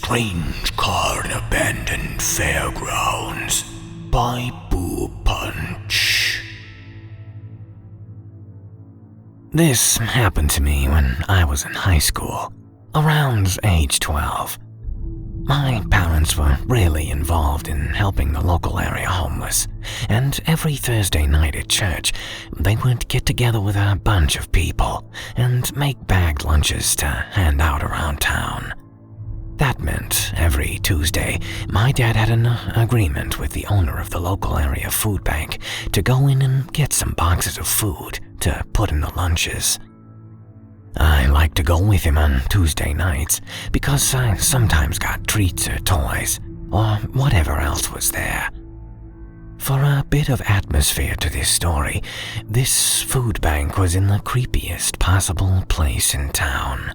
Strange Car in Abandoned Fairgrounds by Boo Punch. This happened to me when I was in high school, around age 12. My parents were really involved in helping the local area homeless, and every Thursday night at church, they would get together with a bunch of people and make bagged lunches to hand out around town. That meant every Tuesday, my dad had an agreement with the owner of the local area food bank to go in and get some boxes of food to put in the lunches. I liked to go with him on Tuesday nights because I sometimes got treats or toys, or whatever else was there. For a bit of atmosphere to this story, this food bank was in the creepiest possible place in town.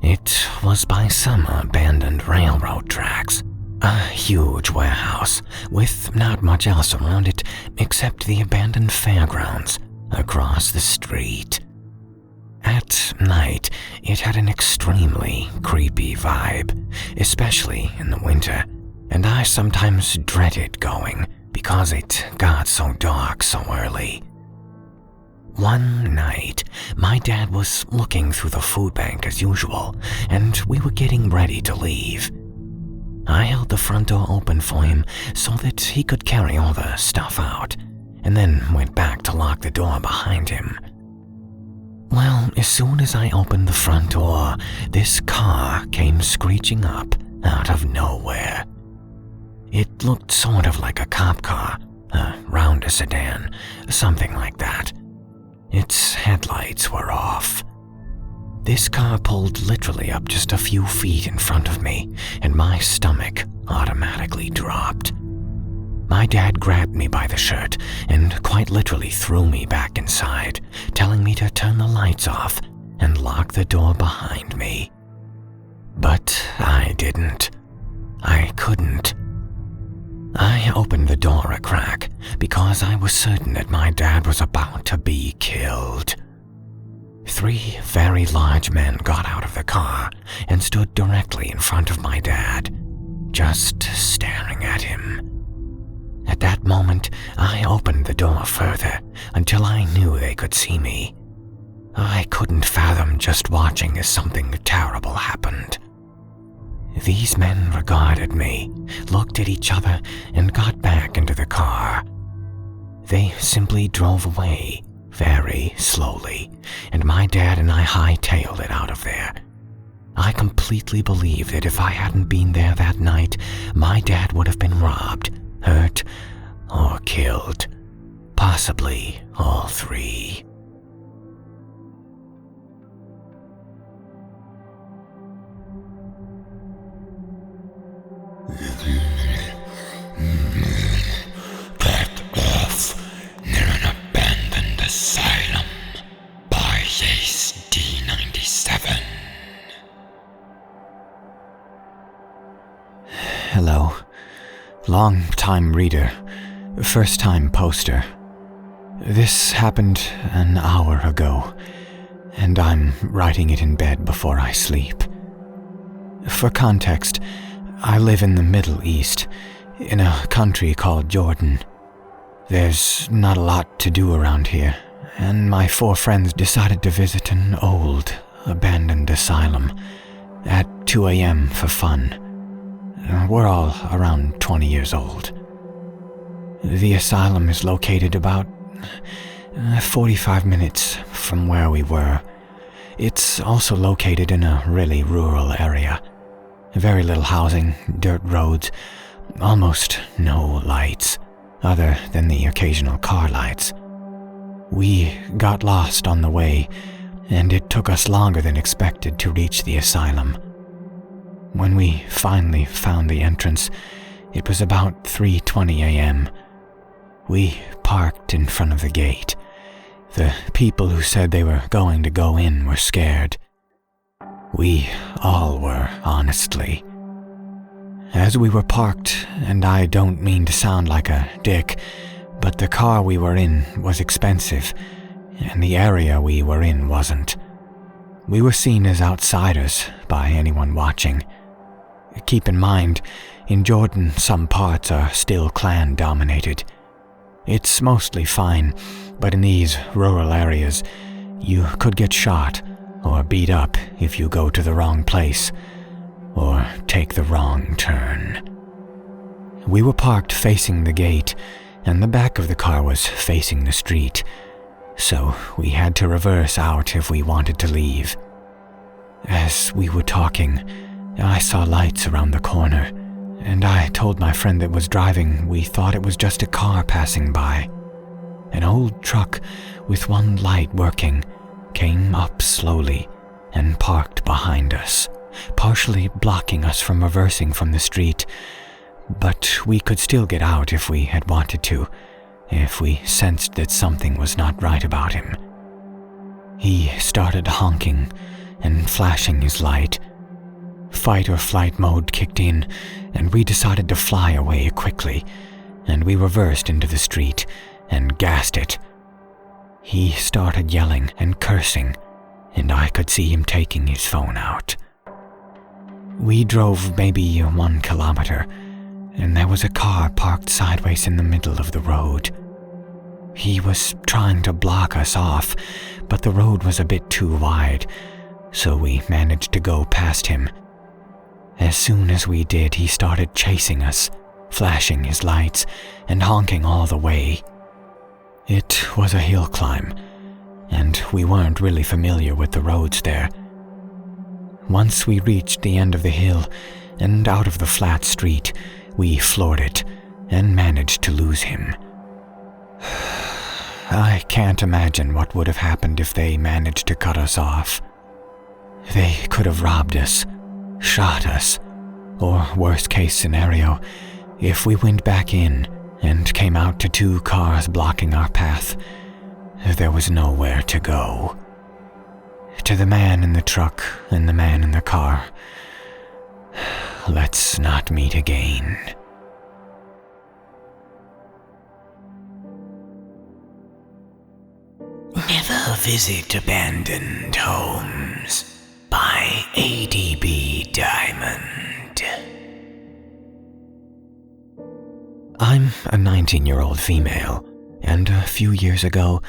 It was by some abandoned railroad tracks, a huge warehouse with not much else around it except the abandoned fairgrounds across the street. At night, it had an extremely creepy vibe, especially in the winter, and I sometimes dreaded going because it got so dark so early. One night, my dad was looking through the food bank as usual, and we were getting ready to leave. I held the front door open for him so that he could carry all the stuff out, and then went back to lock the door behind him. Well, as soon as I opened the front door, this car came screeching up out of nowhere. It looked sort of like a cop car, a rounder sedan, something like that. Its headlights were off. This car pulled literally up just a few feet in front of me, and my stomach automatically dropped. My dad grabbed me by the shirt and quite literally threw me back inside, telling me to turn the lights off and lock the door behind me. But I didn't. I couldn't. I opened the door a crack because I was certain that my dad was about to be killed. 3 very large men got out of the car and stood directly in front of my dad, just staring at him. At that moment, I opened the door further until I knew they could see me. I couldn't fathom just watching as something terrible happened. These men regarded me, looked at each other, and got back into the car. They simply drove away, very slowly, and my dad and I hightailed it out of there. I completely believe that if I hadn't been there that night, my dad would have been robbed, hurt, or killed. Possibly all 3. Cut off near an abandoned asylum by D97. Hello. Long-time reader, first-time poster. This happened an hour ago, and I'm writing it in bed before I sleep. For context, I live in the Middle East, in a country called Jordan. There's not a lot to do around here, and my 4 friends decided to visit an old, abandoned asylum at 2 a.m. for fun. We're all around 20 years old. The asylum is located about 45 minutes from where we were. It's also located in a really rural area. Very little housing, dirt roads, almost no lights, other than the occasional car lights. We got lost on the way, and it took us longer than expected to reach the asylum. When we finally found the entrance, it was about 3:20 a.m. We parked in front of the gate. The people who said they were going to go in were scared. We all were, honestly. As we were parked, and I don't mean to sound like a dick, but the car we were in was expensive, and the area we were in wasn't. We were seen as outsiders by anyone watching. Keep in mind, in Jordan some parts are still clan-dominated. It's mostly fine, but in these rural areas, you could get shot or beat up if you go to the wrong place or take the wrong turn. We were parked facing the gate, and the back of the car was facing the street, so we had to reverse out if we wanted to leave. As we were talking, I saw lights around the corner, and I told my friend that was driving we thought it was just a car passing by. An old truck with one light working came up slowly and parked behind us, partially blocking us from reversing from the street, but we could still get out if we had wanted to, if we sensed that something was not right about him. He started honking and flashing his light. Fight or flight mode kicked in, and we decided to fly away quickly, and we reversed into the street and gassed it. He started yelling and cursing, and I could see him taking his phone out. We drove maybe 1 kilometer, and there was a car parked sideways in the middle of the road. He was trying to block us off, but the road was a bit too wide, so we managed to go past him. As soon as we did, he started chasing us, flashing his lights and honking all the way. It was a hill climb, and we weren't really familiar with the roads there. Once we reached the end of the hill and out of the flat street, we floored it and managed to lose him. I can't imagine what would have happened if they managed to cut us off. They could have robbed us, shot us, or worst case scenario, if we went back in and came out to 2 cars blocking our path, there was nowhere to go. To the man in the truck and the man in the car, let's not meet again. Never visit abandoned homes by A.D.B. Diamond. I'm a 19-year-old female, and a few years ago,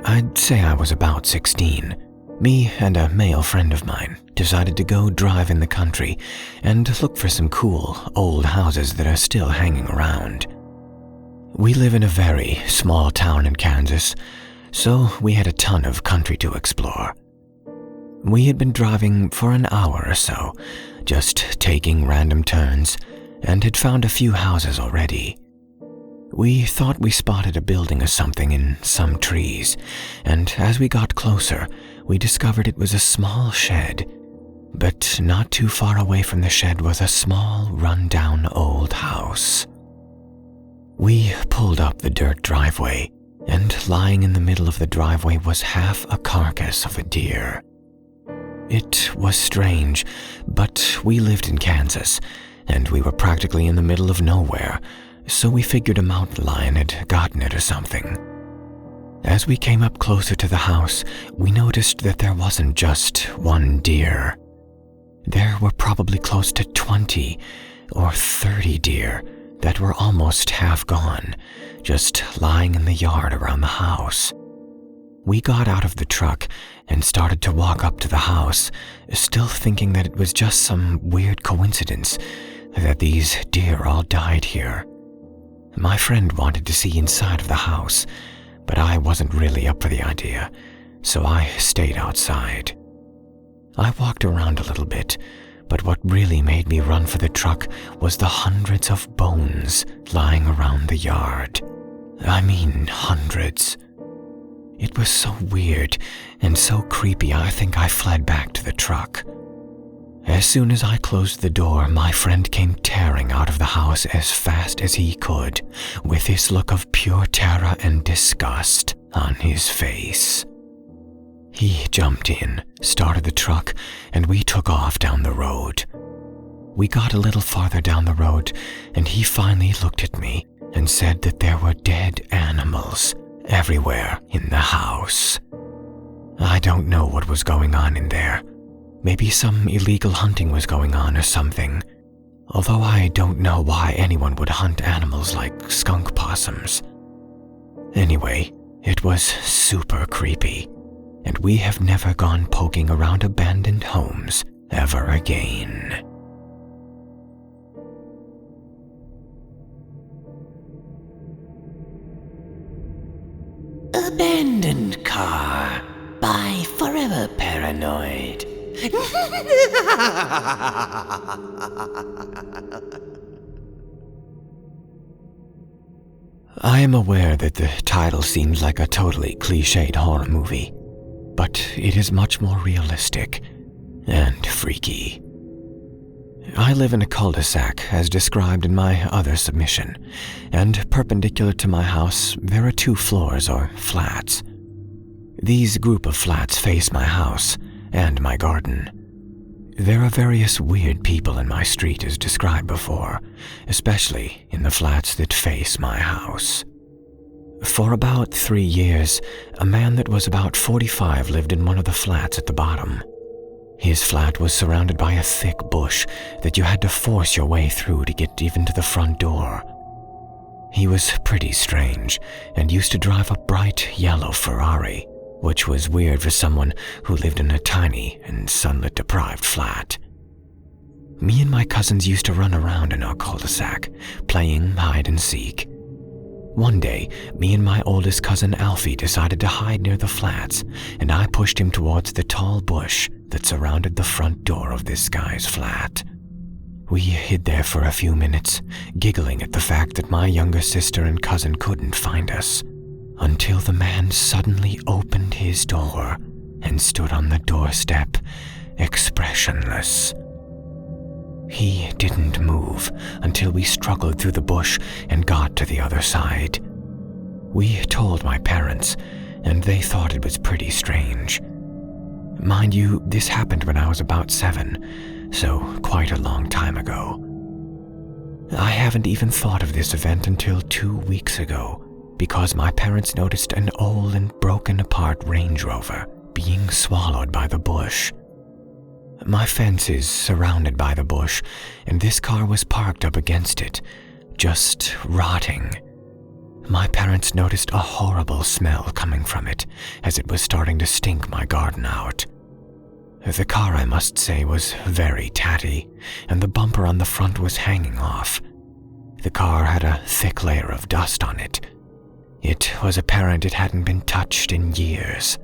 I'd say I was about 16, me and a male friend of mine decided to go drive in the country and look for some cool, old houses that are still hanging around. We live in a very small town in Kansas, so we had a ton of country to explore. We had been driving for an hour or so, just taking random turns, and had found a few houses already. We thought we spotted a building or something in some trees, and as we got closer, we discovered it was a small shed. But not too far away from the shed was a small, run-down old house. We pulled up the dirt driveway, and lying in the middle of the driveway was half a carcass of a deer. It was strange, but we lived in Kansas, and we were practically in the middle of nowhere, so we figured a mountain lion had gotten it or something. As we came up closer to the house, we noticed that there wasn't just one deer. There were probably close to 20 or 30 deer that were almost half gone, just lying in the yard around the house. We got out of the truck and started to walk up to the house, still thinking that it was just some weird coincidence that these deer all died here. My friend wanted to see inside of the house, but I wasn't really up for the idea, so I stayed outside. I walked around a little bit, but what really made me run for the truck was the hundreds of bones lying around the yard. I mean, hundreds. It was so weird and so creepy, I think I fled back to the truck. As soon as I closed the door, my friend came tearing out of the house as fast as he could, with this look of pure terror and disgust on his face. He jumped in, started the truck, and we took off down the road. We got a little farther down the road, and he finally looked at me and said that there were dead animals everywhere in the house. I don't know what was going on in there. Maybe some illegal hunting was going on or something. although I don't know why anyone would hunt animals like skunk possums. Anyway, it was super creepy, and we have never gone poking around abandoned homes ever again. Abandoned Car by Forever Paranoid. I am aware that the title seems like a totally cliched horror movie, but it is much more realistic and freaky. I live in a cul-de-sac as described in my other submission, and perpendicular to my house there are 2 floors or flats. These group of flats face my house and my garden. There are various weird people in my street as described before, especially in the flats that face my house. For about 3 years, a man that was about 45 lived in one of the flats at the bottom. His flat was surrounded by a thick bush that you had to force your way through to get even to the front door. He was pretty strange and used to drive a bright yellow Ferrari, which was weird for someone who lived in a tiny and sunlit-deprived flat. Me and my cousins used to run around in our cul-de-sac, playing hide-and-seek. One day, me and my oldest cousin Alfie decided to hide near the flats, and I pushed him towards the tall bush that surrounded the front door of this guy's flat. We hid there for a few minutes, giggling at the fact that my younger sister and cousin couldn't find us, until the man suddenly opened his door and stood on the doorstep, expressionless. He didn't move until we struggled through the bush and got to the other side. We told my parents, and they thought it was pretty strange. Mind you, this happened when I was about 7, so quite a long time ago. I haven't even thought of this event until 2 weeks ago, because my parents noticed an old and broken-apart Range Rover being swallowed by the bush. My fence is surrounded by the bush, and this car was parked up against it, just rotting. My parents noticed a horrible smell coming from it, as it was starting to stink my garden out. The car, I must say, was very tatty, and the bumper on the front was hanging off. The car had a thick layer of dust on it. It was apparent it hadn't been touched in years.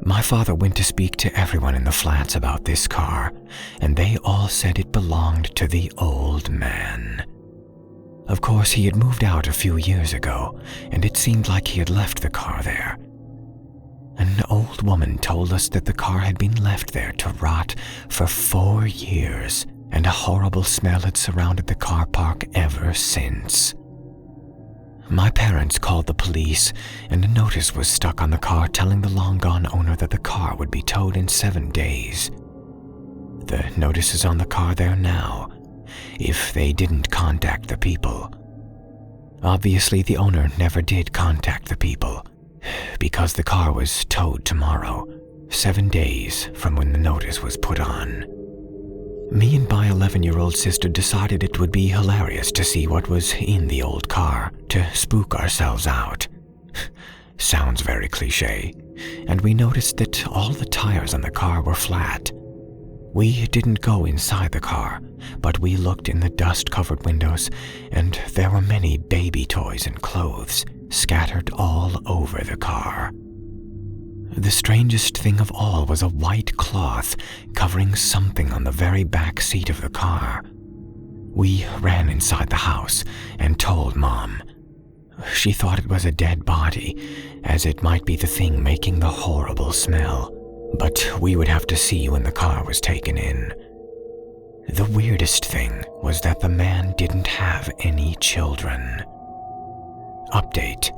My father went to speak to everyone in the flats about this car, and they all said it belonged to the old man. Of course, he had moved out a few years ago, and it seemed like he had left the car there. An old woman told us that the car had been left there to rot for 4 years, and a horrible smell had surrounded the car park ever since. My parents called the police, and a notice was stuck on the car telling the long-gone owner that the car would be towed in 7 days. The notice is on the car there now, if they didn't contact the people. Obviously, the owner never did contact the people, because the car was towed tomorrow, 7 days from when the notice was put on. Me and my 11-year-old sister decided it would be hilarious to see what was in the old car, to spook ourselves out. Sounds very cliche, and we noticed that all the tires on the car were flat. We didn't go inside the car, but we looked in the dust-covered windows, and there were many baby toys and clothes scattered all over the car. The strangest thing of all was a white cloth covering something on the very back seat of the car. We ran inside the house and told Mom. She thought it was a dead body, as it might be the thing making the horrible smell, but we would have to see when the car was taken in. The weirdest thing was that the man didn't have any children. Update.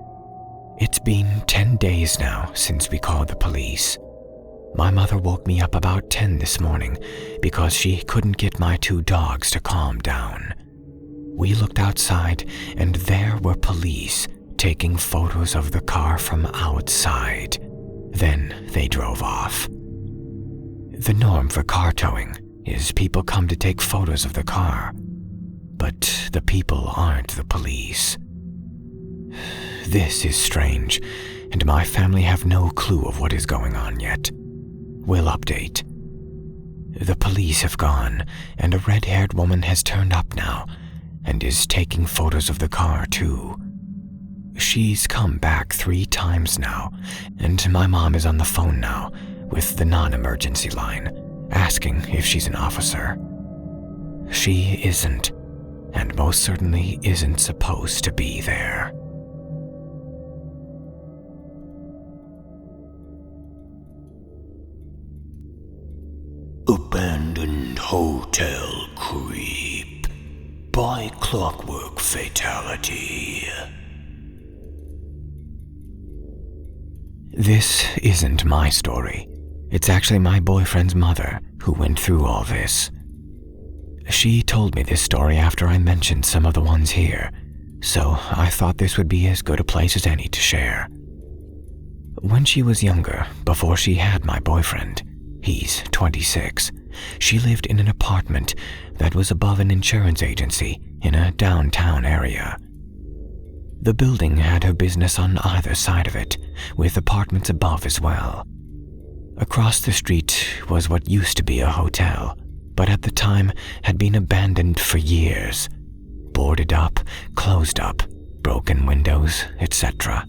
It's been 10 days now since we called the police. My mother woke me up about 10 this morning because she couldn't get my 2 dogs to calm down. We looked outside, and there were police taking photos of the car from outside. Then they drove off. The norm for car towing is people come to take photos of the car, but the people aren't the police. This is strange, and my family have no clue of what is going on yet. We'll update. The police have gone, and a red-haired woman has turned up now and is taking photos of the car too. She's come back 3 times now, and my mom is on the phone now with the non-emergency line, asking if she's an officer. She isn't, and most certainly isn't supposed to be there. Abandoned Hotel Creep by Clockwork Fatality. This isn't my story. It's actually my boyfriend's mother who went through all this. She told me this story after I mentioned some of the ones here, so I thought this would be as good a place as any to share. When she was younger, before she had my boyfriend, he's 26, she lived in an apartment that was above an insurance agency in a downtown area. The building had her business on either side of it, with apartments above as well. Across the street was what used to be a hotel, but at the time had been abandoned for years. Boarded up, closed up, broken windows, etc.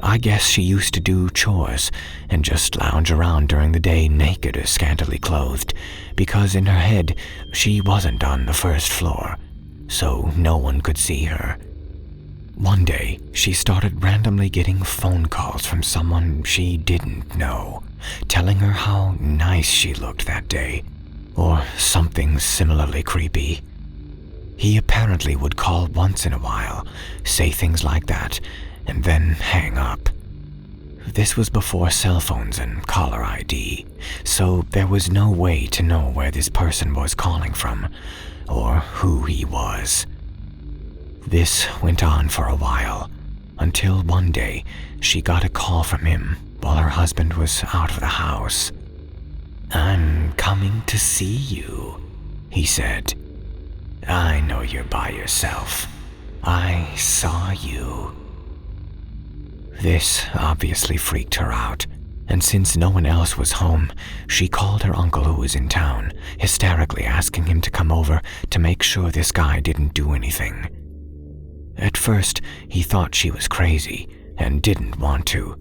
I guess she used to do chores and just lounge around during the day naked or scantily clothed, because in her head she wasn't on the first floor, so no one could see her. One day, she started randomly getting phone calls from someone she didn't know, telling her how nice she looked that day, or something similarly creepy. He apparently would call once in a while, say things like that, and then hang up. This was before cell phones and caller ID, so there was no way to know where this person was calling from, or who he was. This went on for a while, until one day she got a call from him while her husband was out of the house. "I'm coming to see you," he said. "I know you're by yourself. I saw you." This obviously freaked her out, and since no one else was home, she called her uncle who was in town, hysterically asking him to come over to make sure this guy didn't do anything. At first, he thought she was crazy and didn't want to.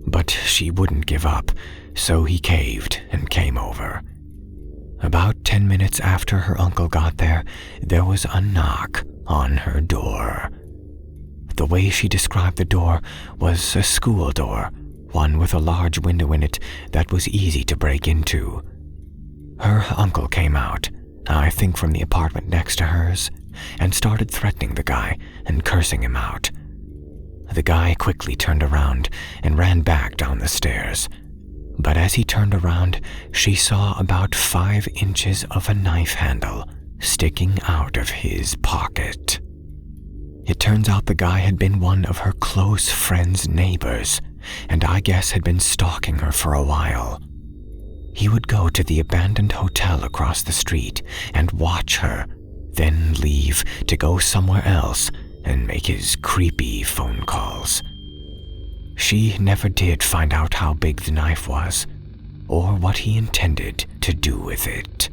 But she wouldn't give up, so he caved and came over. About 10 minutes after her uncle got there was a knock on her door. The way she described the door was a school door, one with a large window in it that was easy to break into. Her uncle came out, I think from the apartment next to hers, and started threatening the guy and cursing him out. The guy quickly turned around and ran back down the stairs, but as he turned around, she saw about 5 inches of a knife handle sticking out of his pocket. It turns out the guy had been one of her close friend's neighbors, and I guess had been stalking her for a while. He would go to the abandoned hotel across the street and watch her, then leave to go somewhere else and make his creepy phone calls. She never did find out how big the knife was, or what he intended to do with it.